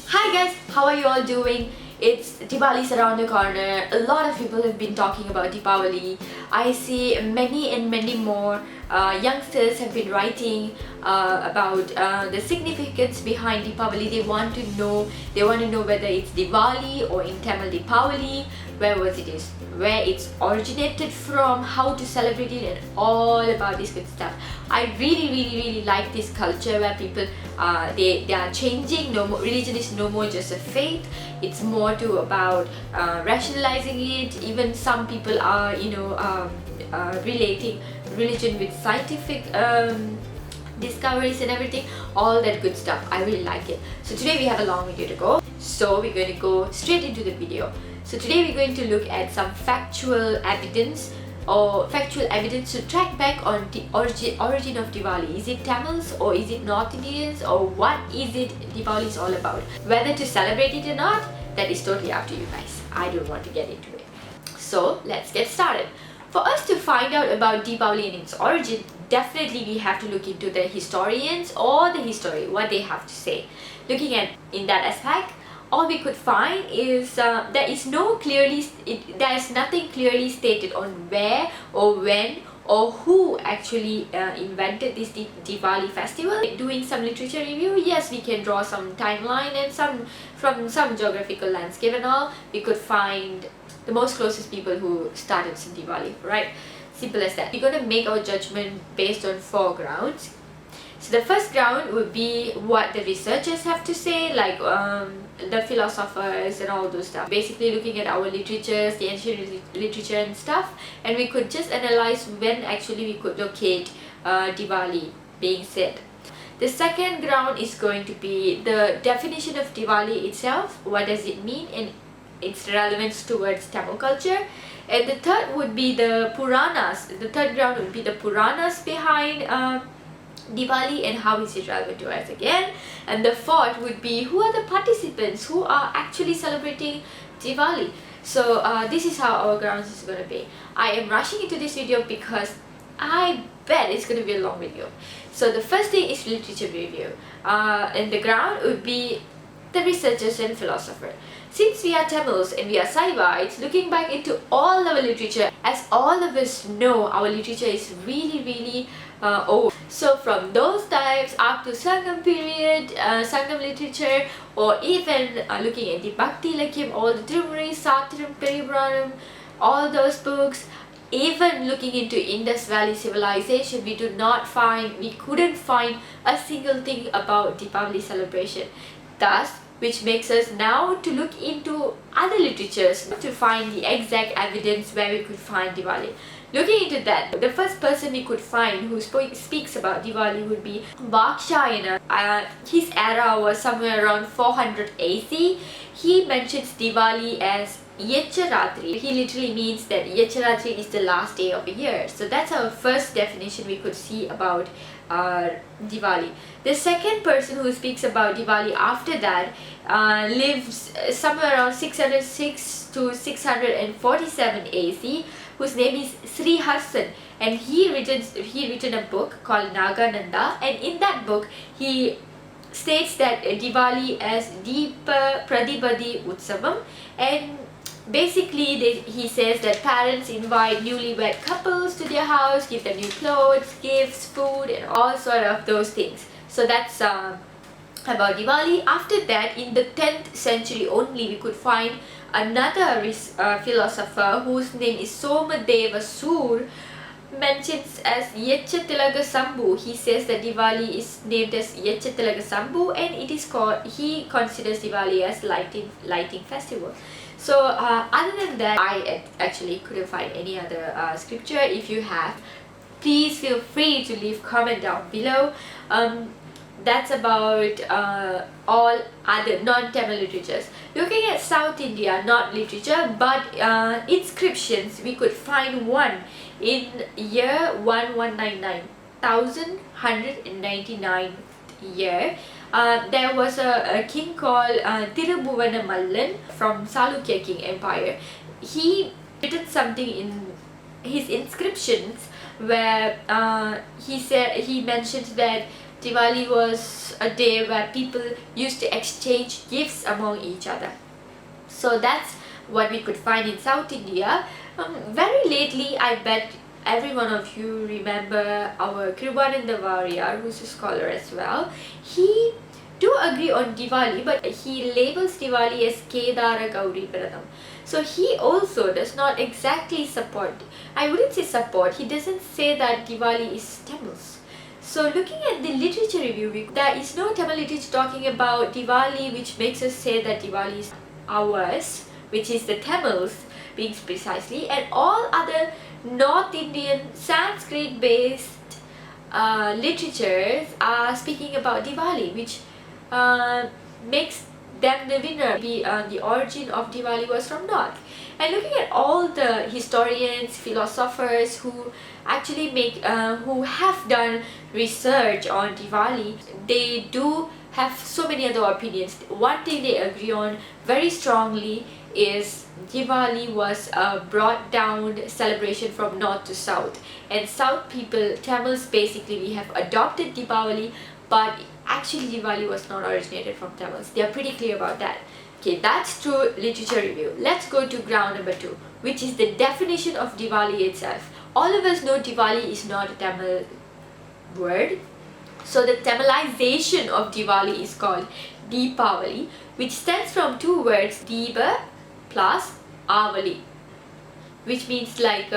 Hi guys, how are you all doing? It's Diwali's around the corner. A lot of people have been talking about Deepavali. I see many and many more youngsters have been writing about the significance behind Deepavali. They want to know whether it's Diwali or in Tamil Deepavali, where it's originated from, how to celebrate it, and all about this good stuff. I really like this culture where people they are changing. No more, religion is no more just a faith. It's more to about rationalizing it. Even some people are relating religion with scientific discoveries and everything, all that good stuff. I really like it. So today we have a long video to go, so we're going to go straight into the video. So today we're going to look at some factual evidence to track back on the origin of Diwali. Is it Tamils or is it North Indians, or what is it Diwali is all about? Whether to celebrate it or not, that is totally up to you guys. I don't want to get into it. So let's get started. For us to find out about Deepavali and its origin, definitely we have to look into the historians or the history, what they have to say. Looking at in that aspect, all we could find is there is nothing clearly stated on where or when or who actually invented this Diwali festival. Doing some literature review, yes, we can draw some timeline and from some geographical landscape and all, we could find the most closest people who started Diwali, right? Simple as that. We're going to make our judgment based on 4 grounds. So the first ground would be what the researchers have to say, like the philosophers and all those stuff. Basically looking at our literatures, the ancient literature and stuff, and we could just analyze when actually we could locate Diwali being said. The second ground is going to be the definition of Diwali itself. What does it mean and its relevance towards Tamil culture. And the third would be the Puranas. The third ground would be the Puranas behind Diwali and how is it relevant to us again. And the fourth would be who are the participants who are actually celebrating Diwali. So this is how our grounds is going to be. I am rushing into this video because I bet it's going to be a long video. So the first thing is literature review, and the ground would be the researchers and philosopher. Since we are Tamils and we are Saivites, looking back into all our literature, as all of us know, our literature is really old. So from those times up to Sangam period, Sangam literature, or even looking at the Bhakti Lakyam, all the Tirumuri, Satram, Peripuranam, all those books, even looking into Indus Valley civilization, we couldn't find a single thing about Deepavali celebration. Thus, which makes us now to look into other literatures to find the exact evidence where we could find Diwali. Looking into that, the first person we could find who speaks about Diwali would be Vakshayana. His era was somewhere around 400 AC. He mentions Diwali as Yecharatri. He literally means that Yecharatri is the last day of the year. So that's our first definition we could see about Diwali. The second person who speaks about Diwali after that lives somewhere around 606 to 647 AC, whose name is Sri Harsan, and he written a book called Nagananda, and in that book he states that Diwali as Deepa Pradibadi Utsavam, and basically he says that parents invite newlywed couples to their house, give them new clothes, gifts, food, and all sort of those things. So that's about Diwali. After that, in the 10th century only, we could find another philosopher whose name is Somadeva Sur, mentions as Yechatilaga Sambu. He says that Diwali is named as Yechatilaga Sambu, and he considers Diwali as lighting festival. So other than that, I actually couldn't find any other scripture. If you have, please feel free to leave comment down below. That's about all other non-Tamil literatures. Looking at South India, not literature but inscriptions, we could find one in year 1199 year. There was a king called Tirubhuvana Mallan from Salukya King Empire. He written something in his inscriptions where he mentioned that Diwali was a day where people used to exchange gifts among each other. So that's what we could find in South India. Very lately, I bet every one of you remember our Kribananda Warrior, who's a scholar as well. He do agree on Diwali, but he labels Diwali as Kedara Gauri Pratham. So he also does not exactly support, I wouldn't say support, he doesn't say that Diwali is Tamils. So looking at the literature review, there is no Tamil literature talking about Diwali which makes us say that Diwali is ours, which is the Tamils being precisely, and all other North Indian Sanskrit based literatures are speaking about Diwali, which makes them the winner. The origin of Diwali was from North. And looking at all the historians, philosophers who actually who have done research on Diwali, they do have so many other opinions. One thing they agree on very strongly is Diwali was a brought down celebration from north to south, and south people, Tamils, basically we have adopted Deepavali, but actually Diwali was not originated from Tamils. They are pretty clear about that. Okay, that's true literature review. Let's go to ground number 2, which is the definition of Diwali itself. All of us know Diwali is not a Tamil word. So the Tamilization of Diwali is called Deepavali, which stands from two words, Deepa plus Avali, which means like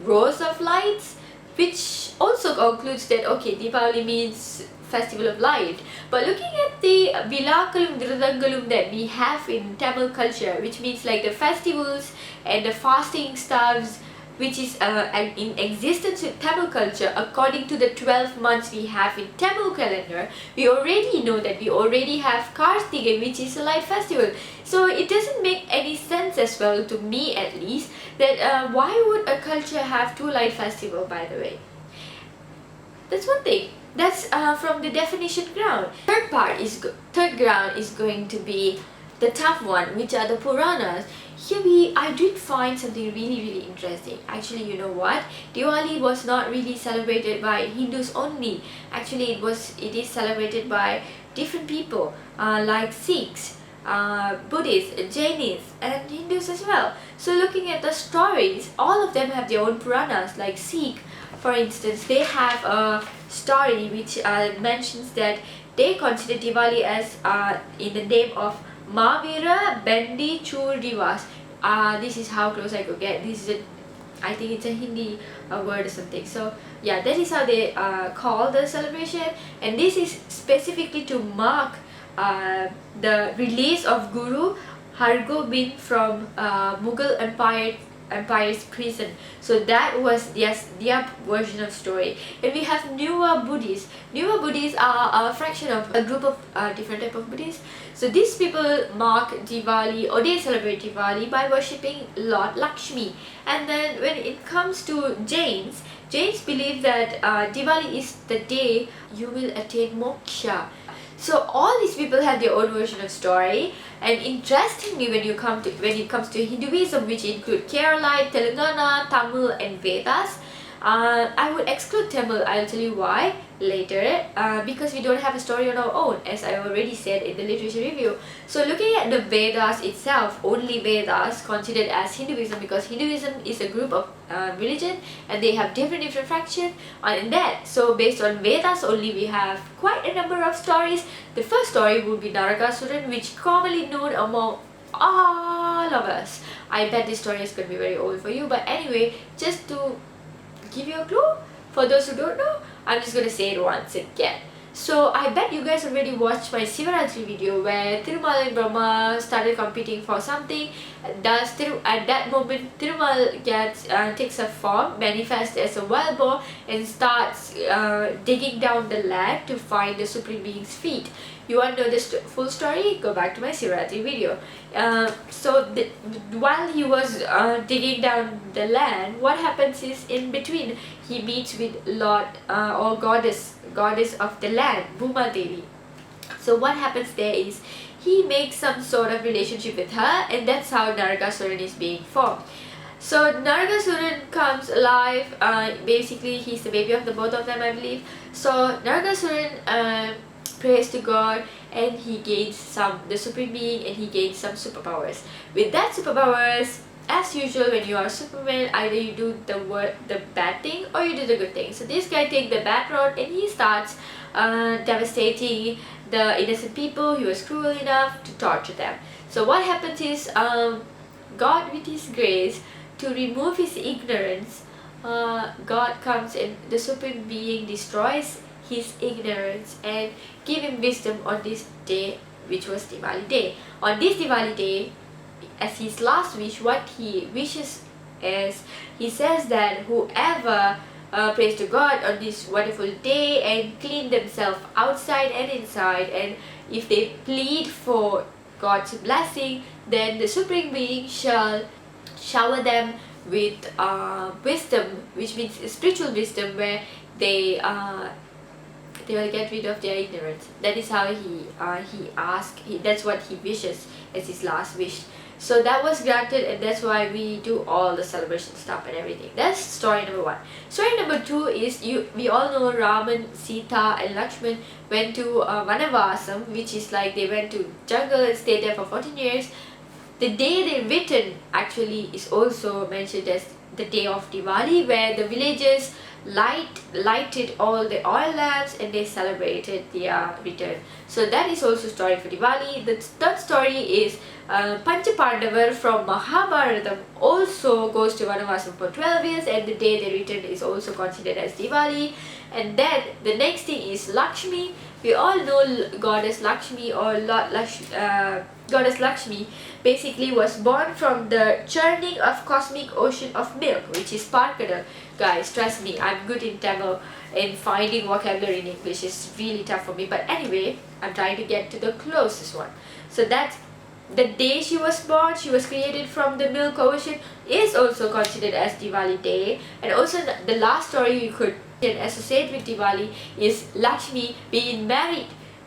rows of lights, which also concludes that okay, Deepavali means festival of light. But looking at the Vilakalum Dhrudangalum that we have in Tamil culture, which means like the festivals and the fasting stuffs, which is in existence in Tamil culture, according to the 12 months we have in Tamil calendar, we already know that we already have Karthika, which is a light festival. So it doesn't make any sense as well, to me at least, that why would a culture have two light festival, by the way. That's one thing. That's from the definition ground. Third ground is going to be the tough one, which are the Puranas. Here I did find something really interesting. Actually, you know what? Diwali was not really celebrated by Hindus only. Actually, it is celebrated by different people like Sikhs, Buddhists, Jainis, and Hindus as well. So looking at the stories, all of them have their own Puranas. Like Sikh, for instance, they have a story which mentions that they consider Diwali as in the name of Mavira Bendi Chur Divas. This is how close I could get. I think it's a Hindi word or something. So yeah, that is how they call the celebration, and this is specifically to mark the release of Guru Hargobind from Mughal Empire's prison. So that was their version of story. And we have newer Buddhists. Newer Buddhists are a fraction of a group of different type of Buddhists. So these people mark Diwali, or they celebrate Diwali by worshipping Lord Lakshmi. And then when it comes to Jains believe that Diwali is the day you will attain moksha. So all these people have their own version of story. And interestingly, when it comes to Hinduism, which include Kerala, Telangana, Tamil, and Vedas, I would exclude Tamil. I'll tell you why later. Because we don't have a story on our own, as I already said in the literature review. So looking at the Vedas itself, only Vedas considered as Hinduism, because Hinduism is a group of religion and they have different fractions in that. So based on Vedas only, we have quite a number of stories. The first story would be Narakasuran, which commonly known among all of us. I bet this story is going to be very old for you, but anyway, just to give you a clue, for those who don't know, I'm just going to say it once again. So I bet you guys already watched my Sivaratri video where Thirumal and Brahma started competing for something. At that moment, Thirumal takes a form, manifests as a wild boar, and starts digging down the land to find the Supreme Being's feet. You want to know the full story? Go back to my Sivaratri video. While he was digging down the land, what happens is, in between, he meets with Lord or goddess of the land, Bhuma Devi. So what happens there is, he makes some sort of relationship with her, and that's how Narakasuran is being formed. So Nargasuran comes alive. Basically, he's the baby of the both of them, I believe. So Nargasuran prays to God, and he gains the supreme being, and he gains some superpowers. With that superpowers, as usual, when you are Superman, either you do the bad thing or you do the good thing. So this guy takes the bad road, and he starts devastating the innocent people. He was cruel enough to torture them. So what happens is, God, with his grace, to remove his ignorance, God comes and the supreme being destroys his ignorance and give him wisdom on this day, which was Diwali day. On this Diwali day, as his last wish, what he wishes is, he says that whoever prays to God on this wonderful day and clean themselves outside and inside, and if they plead for God's blessing, then the Supreme Being shall shower them with wisdom, which means spiritual wisdom, where they will get rid of their ignorance. That is how he asked. That's what he wishes as his last wish. So that was granted, and that's why we do all the celebration stuff and everything. That's story number 1. Story number 2 is, we all know Raman, Sita and Lakshman went to Vanavasam, which is like they went to jungle and stayed there for 14 years. The day they returned actually is also mentioned as the day of Diwali, where the villagers lighted all the oil lamps and they celebrated their return. So that is also story for Diwali. The third story is Panchapandavar from Mahabharata also goes to Vanavasam for 12 years, and the day they return is also considered as Diwali. And then the next thing is Lakshmi. We all know Goddess Lakshmi, or Goddess Lakshmi basically was born from the churning of cosmic ocean of milk, which is Parkadal. Guys, trust me, I'm good in Tamil, and finding vocabulary in English is really tough for me. But anyway, I'm trying to get to the closest one. So that's the day she was born. She was created from the milk ocean, is also considered as Diwali day. And also the last story you could associate with Diwali is Lakshmi being married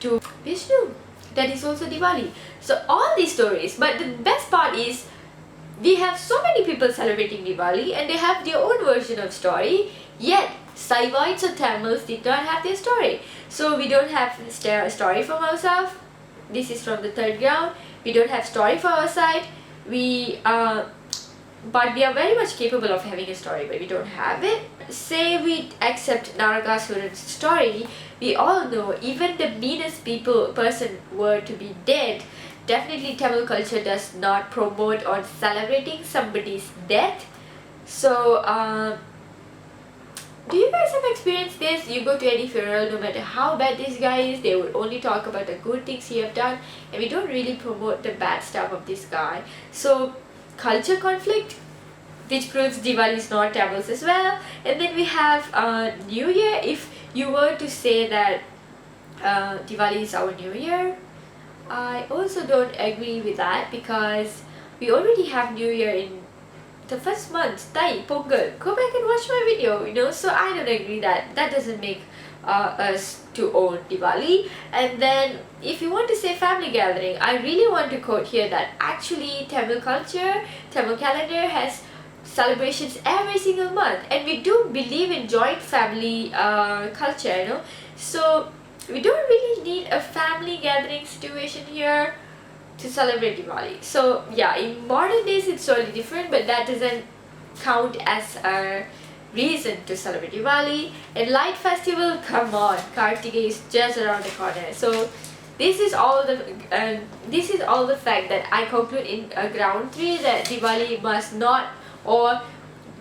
to Vishnu. That is also Diwali. So all these stories, but the best part is, we have so many people celebrating Diwali and they have their own version of story, yet Saivites or Tamils did not have their story. So we don't have a story from ourselves. This is from the third ground. We don't have story for our side. But we are very much capable of having a story, but we don't have it. Say we accept Narakasuran's story, we all know even the meanest person were to be dead, definitely Tamil culture does not promote or celebrating somebody's death. So do you guys have experienced this? You go to any funeral, no matter how bad this guy is, they would only talk about the good things he have done, and we don't really promote the bad stuff of this guy. So culture conflict, which proves Diwali is not Tamils as well. And then we have New Year. If you were to say that Diwali is our New Year, I also don't agree with that, because we already have New Year in the first month, Tai, Pongal. Go back and watch my video, so I don't agree that doesn't make us to own Diwali. And then if you want to say family gathering, I really want to quote here that actually Tamil culture, Tamil calendar has celebrations every single month, and we do believe in joint family culture, so we don't really need a family gathering situation here to celebrate Diwali. So yeah, in modern days it's totally different, but that doesn't count as a reason to celebrate Diwali. And light festival, come on, Kartika is just around the corner. So this is all the fact that I conclude in ground 3 that Diwali must not, or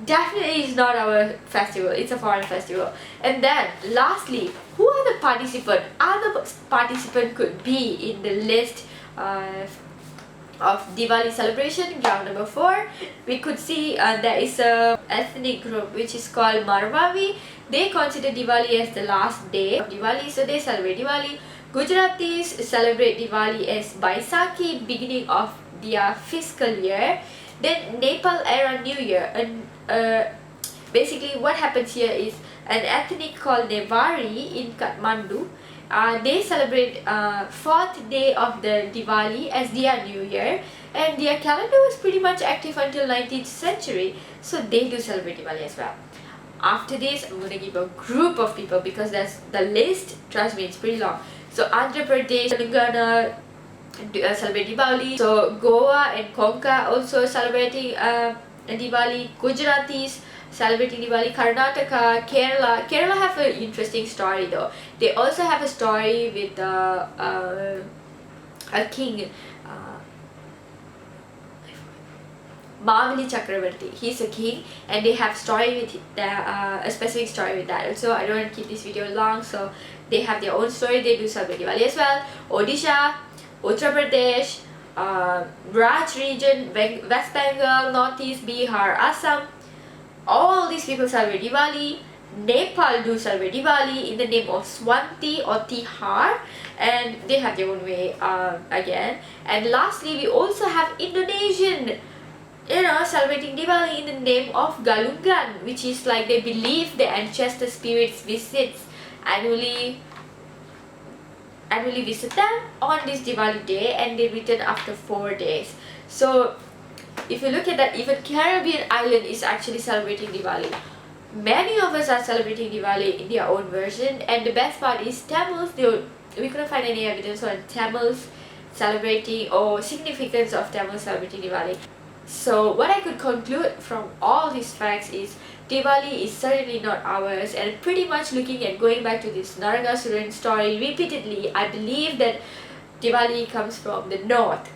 definitely is not our festival, it's a foreign festival. And then lastly, who are the participants? Other participants could be in the list of Diwali celebration. Ground number 4, we could see there is a ethnic group which is called Marwavi. They consider Diwali as the last day of Diwali, so they celebrate Diwali. Gujaratis celebrate Diwali as Baisakhi, beginning of their fiscal year. Then Nepal era New Year, and basically what happens here is an ethnic called Nevari in Kathmandu. They celebrate 4th day of the Diwali as their New Year, and their calendar was pretty much active until 19th century, so they do celebrate Diwali as well. After this, I'm gonna give a group of people because that's the list. Trust me, it's pretty long. So Andhra Pradesh, Telangana celebrate Deepavali. So Goa and Konkan also celebrating Diwali. Gujaratis celebrating Diwali. Karnataka, Kerala have an interesting story though. They also have a story with a king. Mavali Chakravarti. He's a king, and they have story with a specific story with that. Also, I don't want to keep this video long, so they have their own story. They do celebrate Diwali as well. Odisha, Uttar Pradesh, Raj region, West Bengal, Northeast, Bihar, Assam. All these people celebrate Diwali. Nepal do celebrate Diwali in the name of Swanti or Tihar, and they have their own way again. And lastly, we also have Indonesian, celebrating Diwali in the name of Galungan, which is like they believe the ancestor spirits visits annually visit them on this Diwali day, and they return after 4 days. So if you look at that, even Caribbean island is actually celebrating Diwali. Many of us are celebrating Diwali in their own version, and the best part is Tamils, we couldn't find any evidence on Tamils celebrating or significance of Tamils celebrating Diwali. So what I could conclude from all these facts is Diwali is certainly not ours, and pretty much looking at going back to this Narakasuran story repeatedly, I believe that Diwali comes from the north,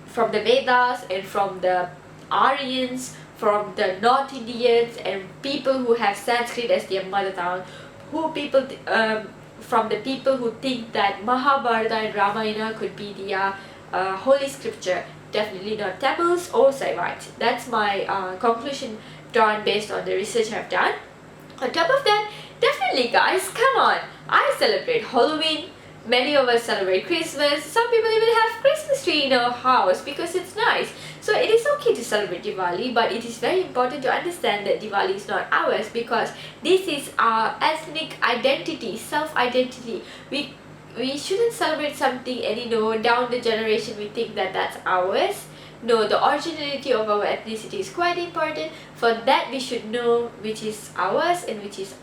from the Vedas and from the Aryans, from the North Indians and people who have Sanskrit as their mother tongue, from the people who think that Mahabharata and Ramayana could be the holy scripture. Definitely not Tamils or Saivites. That's my conclusion drawn based on the research I've done. On top of that, definitely guys, come on, I celebrate Halloween. Many of us celebrate Christmas. Some people even have Christmas tree in our house because it's nice. So it is okay to celebrate Diwali, but it is very important to understand that Diwali is not ours because this is our ethnic identity, self-identity. We shouldn't celebrate something and down the generation we think that that's ours. No, the originality of our ethnicity is quite important. For that we should know which is ours and which is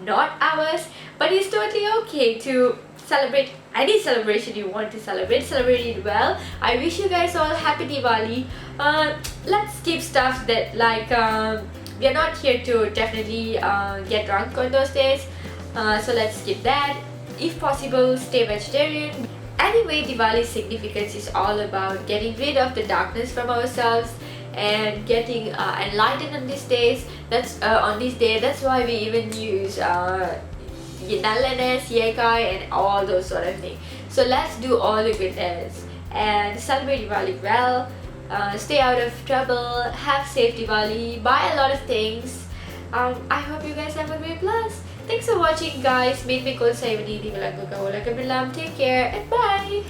not ours. But it's totally okay to celebrate any celebration you want to celebrate it well. I wish you guys all happy Diwali. Let's skip stuff that we are not here to definitely get drunk on those days, so let's skip that. If possible, stay vegetarian. Anyway, Diwali's significance is all about getting rid of the darkness from ourselves and getting enlightened on these days. On this day. That's why we even use Nallenes, Yekai and all those sort of things. So let's do all the goodness and celebrate Diwali well. Stay out of trouble, have safe Diwali, buy a lot of things. I hope you guys have a great blast. Thanks for watching guys. Take care and bye.